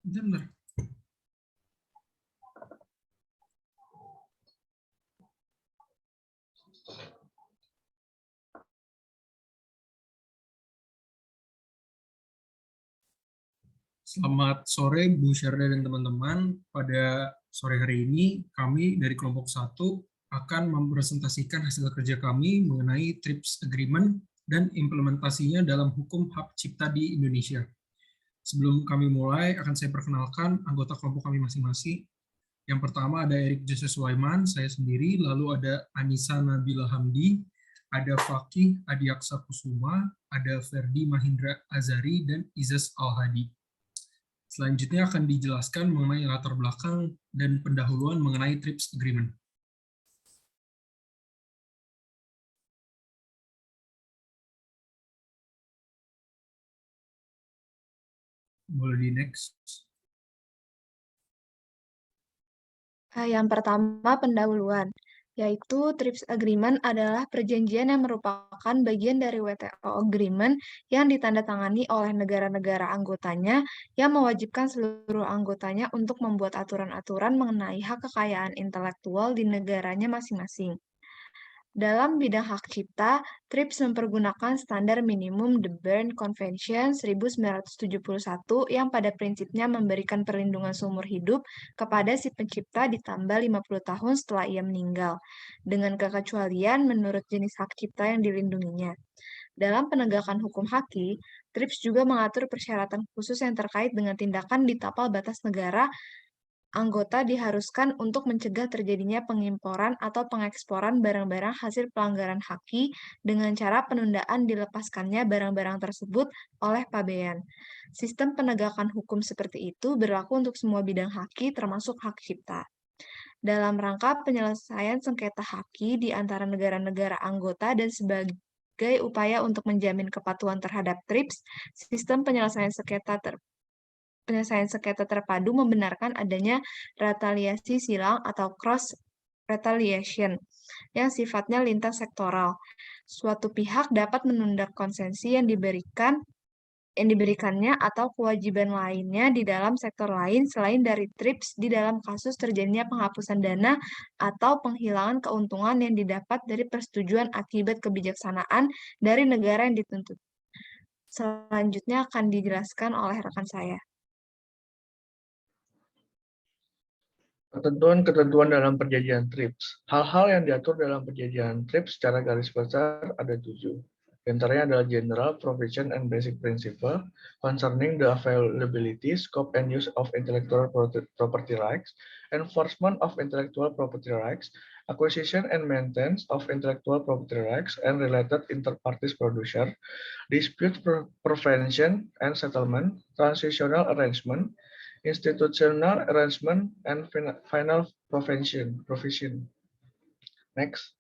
Benar. Selamat sore Bu Syarda dan teman-teman. Pada sore hari ini kami dari kelompok 1 akan mempresentasikan hasil kerja kami mengenai TRIPS Agreement dan implementasinya dalam hukum hak cipta di Indonesia. Sebelum kami mulai, akan saya perkenalkan anggota kelompok kami masing-masing. Yang pertama ada Erik Jose Sulaiman, saya sendiri, lalu ada Anissa Nabila Hamdi, ada Fakih Adiaksa Kusuma, ada Ferdi Mahindra Azari, dan Izas Al-Hadi. Selanjutnya akan dijelaskan mengenai latar belakang dan pendahuluan mengenai TRIPS Agreement. Boleh di next. Yang pertama, pendahuluan, yaitu TRIPS Agreement adalah perjanjian yang merupakan bagian dari WTO Agreement yang ditandatangani oleh negara-negara anggotanya yang mewajibkan seluruh anggotanya untuk membuat aturan-aturan mengenai hak kekayaan intelektual di negaranya masing-masing. Dalam bidang hak cipta, TRIPS mempergunakan standar minimum The Berne Convention 1971 yang pada prinsipnya memberikan perlindungan seumur hidup kepada si pencipta ditambah 50 tahun setelah ia meninggal, dengan kekecualian menurut jenis hak cipta yang dilindunginya. Dalam penegakan hukum haki, TRIPS juga mengatur persyaratan khusus yang terkait dengan tindakan di tapal batas negara. Anggota diharuskan untuk mencegah terjadinya pengimporan atau pengeksporan barang-barang hasil pelanggaran haki dengan cara penundaan dilepaskannya barang-barang tersebut oleh pabean. Sistem penegakan hukum seperti itu berlaku untuk semua bidang haki termasuk hak cipta. Dalam rangka penyelesaian sengketa haki di antara negara-negara anggota dan sebagai upaya untuk menjamin kepatuhan terhadap TRIPS, sistem penyelesaian sengketa terpadu membenarkan adanya retaliasi silang atau cross retaliation yang sifatnya lintas sektoral. Suatu pihak dapat menunda konsesi yang diberikannya atau kewajiban lainnya di dalam sektor lain selain dari TRIPS di dalam kasus terjadinya penghapusan dana atau penghilangan keuntungan yang didapat dari persetujuan akibat kebijaksanaan dari negara yang dituntut. Selanjutnya akan dijelaskan oleh rekan saya. Ketentuan-ketentuan dalam perjanjian TRIPS. Hal-hal yang diatur dalam perjanjian TRIPS secara garis besar ada 7. Di antaranya adalah General Provision and Basic Principle concerning the availability, scope, and use of intellectual property rights, enforcement of intellectual property rights, acquisition and maintenance of intellectual property rights and related inter-parties producer, dispute prevention and settlement, transitional arrangement, institutional arrangement, and final provision. Next.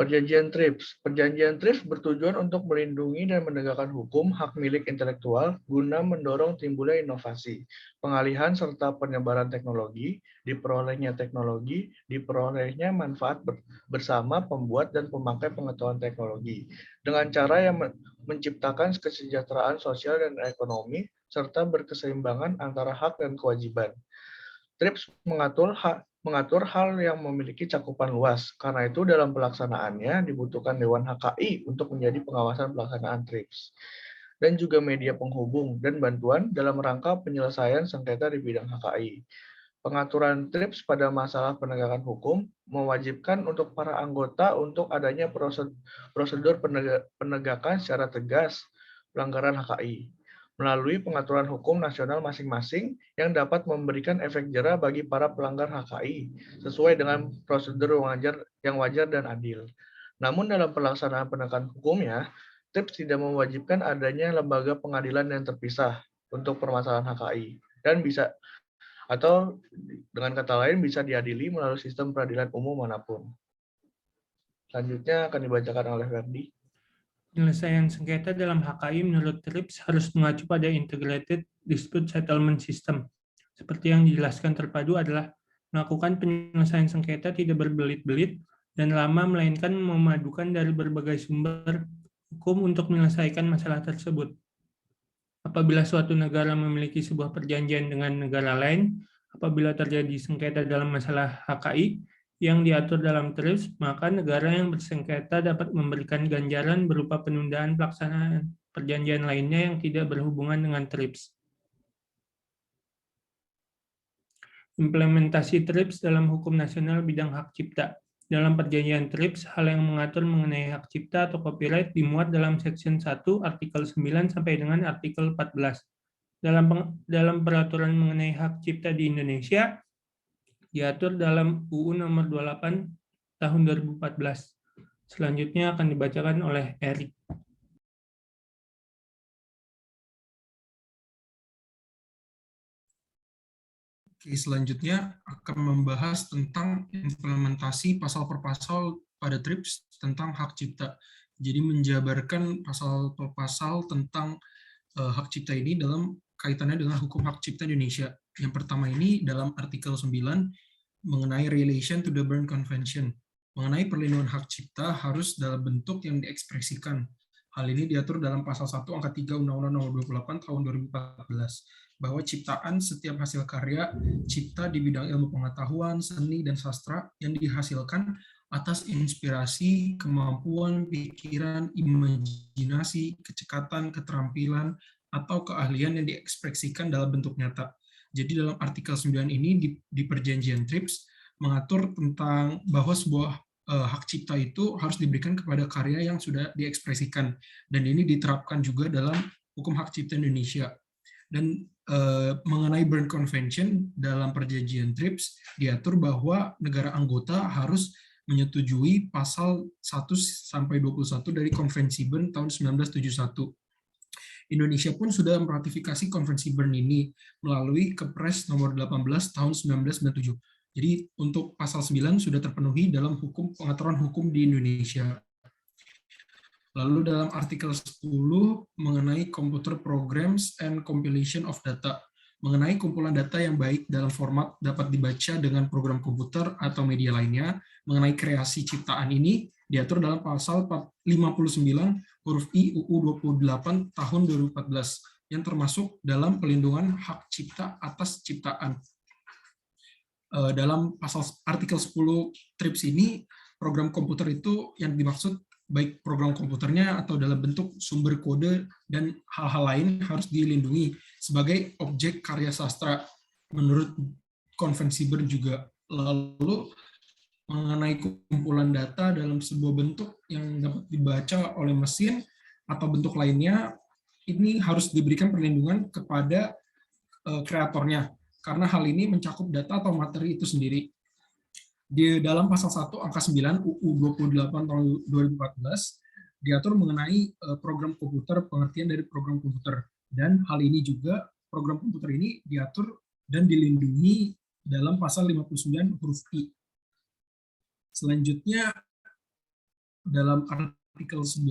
Perjanjian TRIPS. Perjanjian TRIPS bertujuan untuk melindungi dan menegakkan hukum hak milik intelektual guna mendorong timbulnya inovasi, pengalihan serta penyebaran teknologi, diperolehnya manfaat bersama pembuat dan pemakai pengetahuan teknologi, dengan cara yang menciptakan kesejahteraan sosial dan ekonomi, serta berkeseimbangan antara hak dan kewajiban. TRIPS mengatur hal yang memiliki cakupan luas. Karena itu dalam pelaksanaannya dibutuhkan Dewan HKI untuk menjadi pengawasan pelaksanaan TRIPS. Dan juga media penghubung dan bantuan dalam rangka penyelesaian sengketa di bidang HKI. Pengaturan TRIPS pada masalah penegakan hukum mewajibkan untuk para anggota untuk adanya prosedur penegakan secara tegas pelanggaran HKI melalui pengaturan hukum nasional masing-masing yang dapat memberikan efek jera bagi para pelanggar HKI sesuai dengan prosedur yang wajar dan adil. Namun dalam pelaksanaan penegakan hukumnya, TRIPS tidak mewajibkan adanya lembaga pengadilan yang terpisah untuk permasalahan HKI dan bisa atau dengan kata lain bisa diadili melalui sistem peradilan umum manapun. Selanjutnya akan dibacakan oleh Ferdi. Penyelesaian sengketa dalam HKI menurut TRIPS harus mengacu pada Integrated Dispute Settlement System. Seperti yang dijelaskan terpadu adalah melakukan penyelesaian sengketa tidak berbelit-belit dan lama, melainkan memadukan dari berbagai sumber hukum untuk menyelesaikan masalah tersebut. Apabila suatu negara memiliki sebuah perjanjian dengan negara lain, apabila terjadi sengketa dalam masalah HKI yang diatur dalam TRIPS, maka negara yang bersengketa dapat memberikan ganjaran berupa penundaan pelaksanaan perjanjian lainnya yang tidak berhubungan dengan TRIPS. Implementasi TRIPS dalam hukum nasional bidang hak cipta. Dalam perjanjian TRIPS, hal yang mengatur mengenai hak cipta atau copyright dimuat dalam Section 1, Artikel 9 sampai dengan Artikel 14. Dalam peraturan mengenai hak cipta di Indonesia, diatur dalam UU Nomor 28 Tahun 2014. Selanjutnya akan dibacakan oleh Erik. Oke, selanjutnya akan membahas tentang implementasi pasal per pasal pada TRIPS tentang hak cipta. Jadi menjabarkan pasal per pasal tentang hak cipta ini dalam kaitannya dengan hukum hak cipta Indonesia. Yang pertama ini dalam artikel 9 mengenai relation to the Berne Convention. Mengenai perlindungan hak cipta harus dalam bentuk yang diekspresikan. Hal ini diatur dalam pasal 1 angka 3 Undang-Undang Nomor 28 Tahun 2014 bahwa ciptaan setiap hasil karya cipta di bidang ilmu pengetahuan, seni, dan sastra yang dihasilkan atas inspirasi, kemampuan, pikiran, imajinasi, kecekatan, keterampilan, atau keahlian yang diekspresikan dalam bentuk nyata. Jadi dalam artikel 9 ini di perjanjian TRIPS mengatur tentang bahwa sebuah hak cipta itu harus diberikan kepada karya yang sudah diekspresikan. Dan ini diterapkan juga dalam hukum hak cipta Indonesia. Dan mengenai Berne Convention dalam perjanjian TRIPS diatur bahwa negara anggota harus menyetujui pasal 1 sampai 21 dari Konvensi Berne tahun 1971. Indonesia pun sudah meratifikasi Konvensi Berne ini melalui Kepres nomor 18 tahun 1997. Jadi untuk pasal 9 sudah terpenuhi dalam hukum pengaturan hukum di Indonesia. Lalu dalam artikel 10 mengenai Computer Programs and Compilation of Data, mengenai kumpulan data yang baik dalam format dapat dibaca dengan program komputer atau media lainnya, mengenai kreasi ciptaan ini diatur dalam pasal 59 huruf I UU 28 tahun 2014 yang termasuk dalam pelindungan hak cipta atas ciptaan. Dalam pasal artikel 10 TRIPS ini, program komputer itu yang dimaksud baik program komputernya atau dalam bentuk sumber kode dan hal-hal lain harus dilindungi sebagai objek karya sastra menurut Konvensi Berne juga. Lalu mengenai kumpulan data dalam sebuah bentuk yang dapat dibaca oleh mesin atau bentuk lainnya, ini harus diberikan perlindungan kepada kreatornya karena hal ini mencakup data atau materi itu sendiri. Di dalam pasal 1 angka 9 UU 28 tahun 2014 diatur mengenai program komputer, pengertian dari program komputer, dan hal ini juga program komputer ini diatur dan dilindungi dalam pasal 59 huruf I. Selanjutnya dalam artikel 11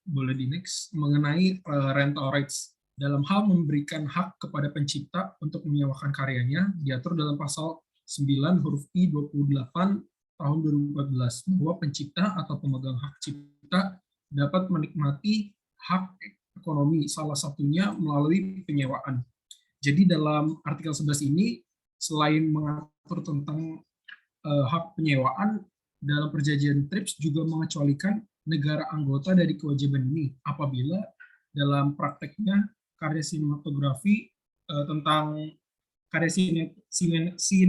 boleh di next mengenai rental rights. Dalam hal memberikan hak kepada pencipta untuk menyewakan karyanya diatur dalam pasal 9 huruf I 28 tahun 2014 bahwa pencipta atau pemegang hak cipta dapat menikmati hak ekonomi, salah satunya melalui penyewaan. Jadi dalam artikel 11 ini selain mengatur tentang hak penyewaan, dalam perjanjian TRIPS juga mengecualikan negara anggota dari kewajiban ini apabila dalam prakteknya karya sinematografi tentang karya sinematografi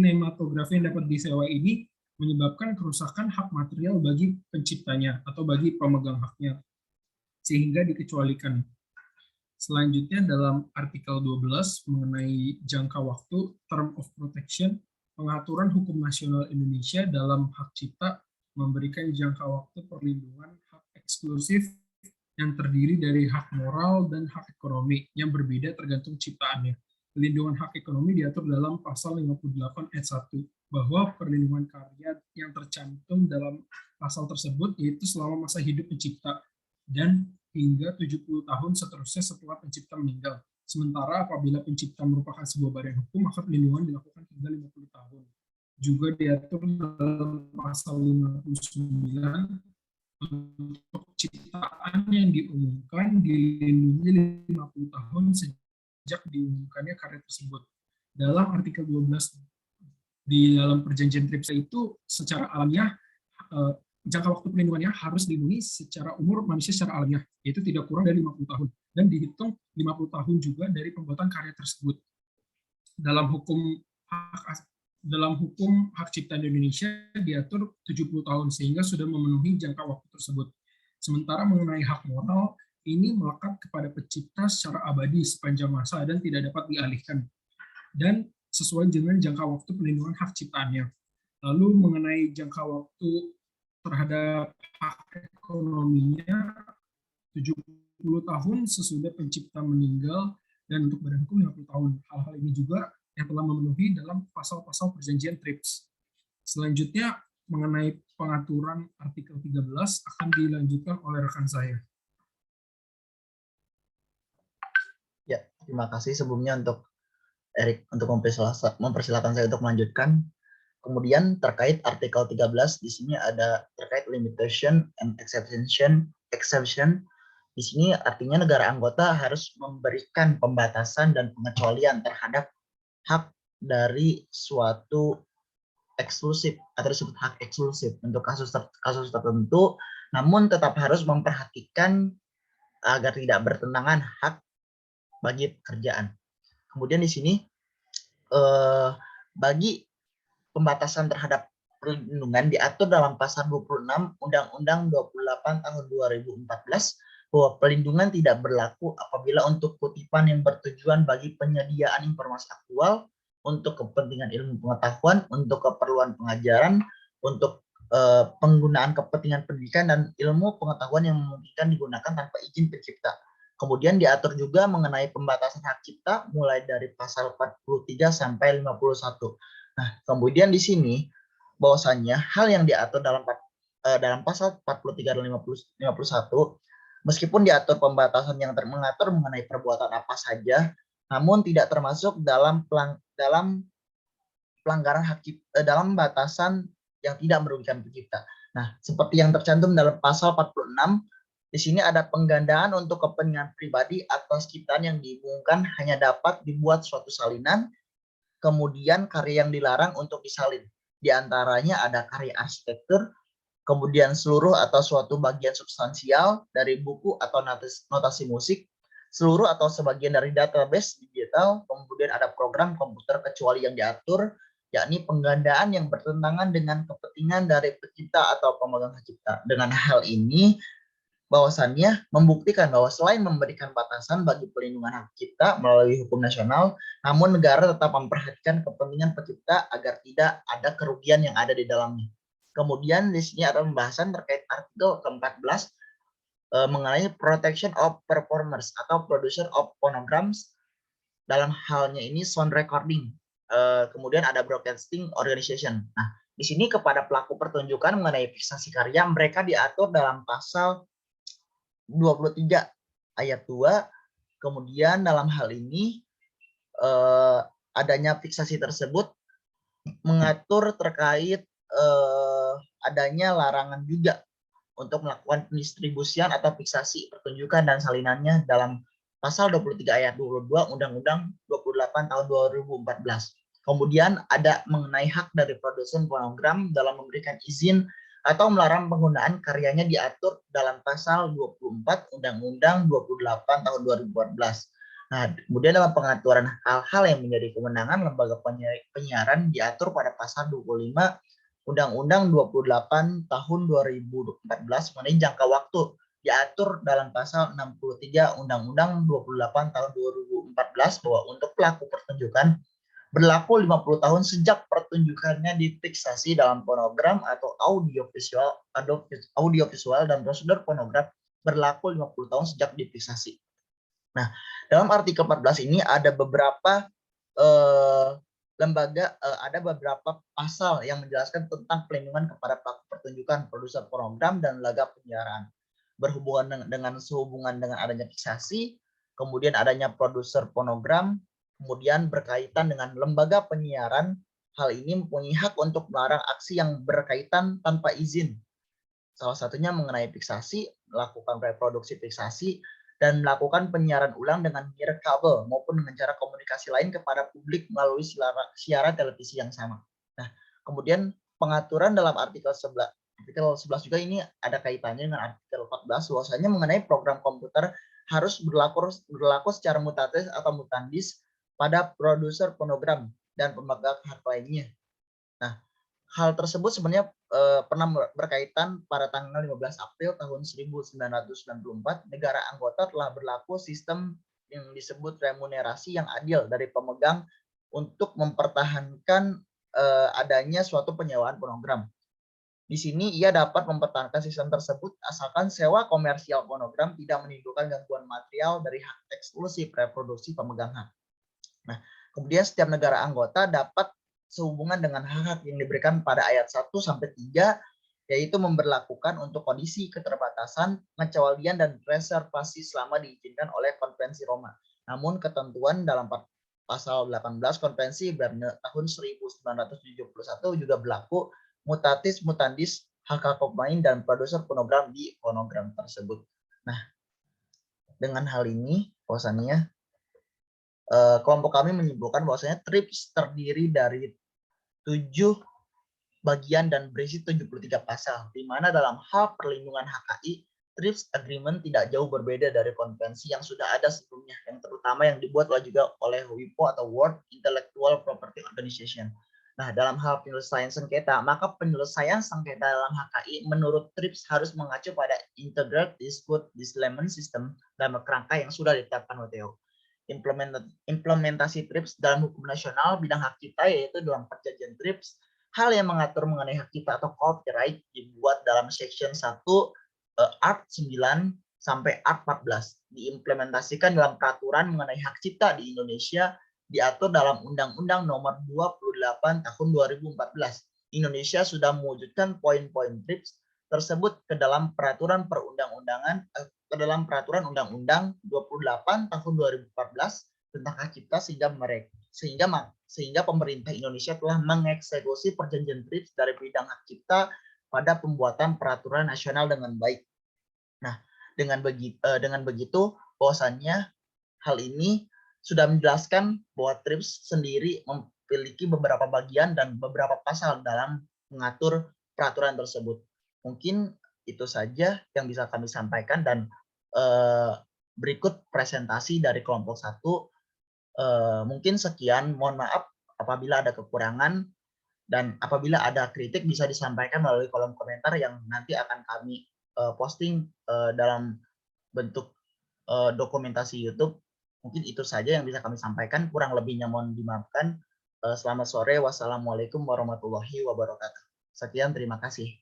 yang dapat disewa ini menyebabkan kerusakan hak material bagi penciptanya atau bagi pemegang haknya, sehingga dikecualikan. Selanjutnya dalam artikel 12 mengenai jangka waktu, term of protection, pengaturan hukum nasional Indonesia dalam hak cipta memberikan jangka waktu perlindungan hak eksklusif yang terdiri dari hak moral dan hak ekonomi yang berbeda tergantung ciptaannya. Perlindungan hak ekonomi diatur dalam pasal 58 ayat 1 bahwa perlindungan karya yang tercantum dalam pasal tersebut yaitu selama masa hidup pencipta dan hingga 70 tahun seterusnya setelah pencipta meninggal. Sementara apabila pencipta merupakan sebuah badan hukum, maka perlindungan dilakukan hingga 50 tahun. Juga diatur dalam pasal 59 untuk ciptaan yang diumumkan dilindungi 5 50 tahun sejak diumumkannya karya tersebut. Dalam artikel 12 di dalam perjanjian TRIPS itu secara alamiah jangka waktu perlindungannya harus dilindungi secara umur manusia secara alamiah, yaitu tidak kurang dari 50 tahun dan dihitung 50 tahun juga dari pembuatan karya tersebut. Dalam hukum hak cipta di Indonesia diatur 70 tahun sehingga sudah memenuhi jangka waktu tersebut. Sementara mengenai hak moral, ini melekat kepada pencipta secara abadi sepanjang masa dan tidak dapat dialihkan, dan sesuai dengan jangka waktu perlindungan hak ciptaannya. Lalu mengenai jangka waktu terhadap hak ekonominya, 70 tahun sesudah pencipta meninggal, dan untuk badan hukum 50 tahun. Hal-hal ini juga yang telah memenuhi dalam pasal-pasal perjanjian TRIPS. Selanjutnya, mengenai pengaturan artikel 13 akan dilanjutkan oleh rekan saya. Ya, terima kasih sebelumnya untuk Erik untuk mempersilahkan saya untuk melanjutkan. Kemudian terkait artikel 13 di sini ada terkait limitation and exception. Di sini artinya negara anggota harus memberikan pembatasan dan pengecualian terhadap hak dari suatu eksklusif atau disebut hak eksklusif untuk kasus tertentu, namun tetap harus memperhatikan agar tidak bertentangan hak bagi pekerjaan. Kemudian di sini bagi pembatasan terhadap perlindungan diatur dalam pasal 26 Undang-Undang 28 tahun 2014 bahwa perlindungan tidak berlaku apabila untuk kutipan yang bertujuan bagi penyediaan informasi aktual, untuk kepentingan ilmu pengetahuan, untuk keperluan pengajaran, untuk penggunaan kepentingan pendidikan dan ilmu pengetahuan yang memungkinkan digunakan tanpa izin pencipta. Kemudian diatur juga mengenai pembatasan hak cipta mulai dari pasal 43 sampai 51. Nah, kemudian di sini bahwasannya hal yang diatur dalam pasal 43 dan 51 meskipun diatur pembatasan yang mengatur mengenai perbuatan apa saja, namun tidak termasuk dalam pelanggaran hak cipta, dalam batasan yang tidak merugikan pencipta. Nah, seperti yang tercantum dalam pasal 46, di sini ada penggandaan untuk kepentingan pribadi atas ciptaan yang diumumkan hanya dapat dibuat suatu salinan, kemudian karya yang dilarang untuk disalin. Di antaranya ada karya arsitektur, kemudian seluruh atau suatu bagian substansial dari buku atau notasi musik, seluruh atau sebagian dari database digital, kemudian ada program komputer kecuali yang diatur, yakni penggandaan yang bertentangan dengan kepentingan dari pencipta atau pemegang hak cipta. Dengan hal ini, bahwasannya membuktikan bahwa selain memberikan batasan bagi pelindungan hak cipta melalui hukum nasional, namun negara tetap memperhatikan kepentingan pencipta agar tidak ada kerugian yang ada di dalamnya. Kemudian di sini ada pembahasan terkait artikel ke-14 mengenai protection of performers atau producer of phonograms. Dalam halnya ini sound recording. Kemudian ada broadcasting organization. Nah, di sini kepada pelaku pertunjukan mengenai fiksasi karya mereka diatur dalam pasal 23 ayat 2. Kemudian dalam hal ini adanya fiksasi tersebut mengatur terkait adanya larangan juga untuk melakukan pendistribusian atau fiksasi pertunjukan dan salinannya dalam pasal 23 ayat 22 Undang-Undang 28 tahun 2014. Kemudian ada mengenai hak dari produsen fonogram dalam memberikan izin atau melarang penggunaan karyanya diatur dalam pasal 24 Undang-Undang 28 tahun 2014. Nah, kemudian dalam pengaturan hal-hal yang menjadi kewenangan lembaga penyiaran diatur pada pasal 25 Undang-Undang 28 tahun 2014 mengenai jangka waktu diatur dalam pasal 63 Undang-Undang 28 tahun 2014 bahwa untuk pelaku pertunjukan berlaku 50 tahun sejak pertunjukannya difiksasi dalam fonogram atau audiovisual dan prosedur fonograf berlaku 50 tahun sejak difiksasi. Nah, dalam artikel 14 ini ada beberapa ada beberapa pasal yang menjelaskan tentang pelindungan kepada pelaku pertunjukan, produser fonogram dan lembaga penyiaran. Berhubungan sehubungan dengan adanya fiksasi, kemudian adanya produser fonogram, kemudian berkaitan dengan lembaga penyiaran, hal ini mempunyai hak untuk melarang aksi yang berkaitan tanpa izin. Salah satunya mengenai fiksasi, melakukan reproduksi fiksasi, dan melakukan penyiaran ulang dengan mengirim kabel maupun dengan cara komunikasi lain kepada publik melalui siaran televisi yang sama. Nah, kemudian pengaturan dalam artikel 11 juga ini ada kaitannya dengan artikel 14 bahwasanya mengenai program komputer harus berlaku secara mutatis atau mutandis pada produser fonogram dan pemegang hak lainnya. Nah, hal tersebut sebenarnya pernah berkaitan pada tanggal 15 April tahun 1994, negara anggota telah berlaku sistem yang disebut remunerasi yang adil dari pemegang untuk mempertahankan adanya suatu penyewaan fonogram. Di sini ia dapat mempertahankan sistem tersebut asalkan sewa komersial fonogram tidak menimbulkan gangguan material dari hak eksklusif reproduksi pemegang hak. Nah, kemudian setiap negara anggota dapat sehubungan dengan hak-hak yang diberikan pada ayat 1 sampai 3, yaitu memberlakukan untuk kondisi keterbatasan, pengecualian dan reservasi selama diizinkan oleh Konvensi Roma. Namun ketentuan dalam pasal 18 Konvensi Berne tahun 1971 juga berlaku mutatis mutandis hak pemain dan produser fonogram di fonogram tersebut. Nah, dengan hal ini bahwasannya kelompok kami menyimpulkan bahwasanya TRIPS terdiri dari 7 bagian dan berisi 73 pasal, di mana dalam hal perlindungan HKI, TRIPS Agreement tidak jauh berbeda dari konvensi yang sudah ada sebelumnya, yang terutama yang dibuat juga oleh WIPO atau World Intellectual Property Organization. Nah, dalam hal penyelesaian sengketa, maka penyelesaian sengketa dalam HKI menurut TRIPS harus mengacu pada Integrated Dispute Settlement System dalam kerangka yang sudah ditetapkan WTO. Implementasi TRIPS dalam hukum nasional bidang hak cipta yaitu dalam perjanjian TRIPS, hal yang mengatur mengenai hak cipta atau copyright dibuat dalam section 1 Art 9 sampai Art 14, diimplementasikan dalam peraturan mengenai hak cipta di Indonesia diatur dalam Undang-Undang Nomor 28 Tahun 2014. Indonesia sudah mewujudkan poin-poin TRIPS tersebut ke dalam peraturan perundang-undangan ke dalam peraturan Undang-Undang 28 Tahun 2014 tentang hak cipta sehingga pemerintah Indonesia telah mengeksekusi perjanjian TRIPS dari bidang hak cipta pada pembuatan peraturan nasional dengan baik. Nah, dengan begitu bahwasannya hal ini sudah menjelaskan bahwa TRIPS sendiri memiliki beberapa bagian dan beberapa pasal dalam mengatur peraturan tersebut. Mungkin itu saja yang bisa kami sampaikan dan berikut presentasi dari kelompok 1. Mungkin sekian, mohon maaf apabila ada kekurangan dan apabila ada kritik bisa disampaikan melalui kolom komentar yang nanti akan kami posting dalam bentuk dokumentasi YouTube. Mungkin itu saja yang bisa kami sampaikan, kurang lebihnya mohon dimaafkan. Selamat sore, wassalamualaikum warahmatullahi wabarakatuh. Sekian, terima kasih.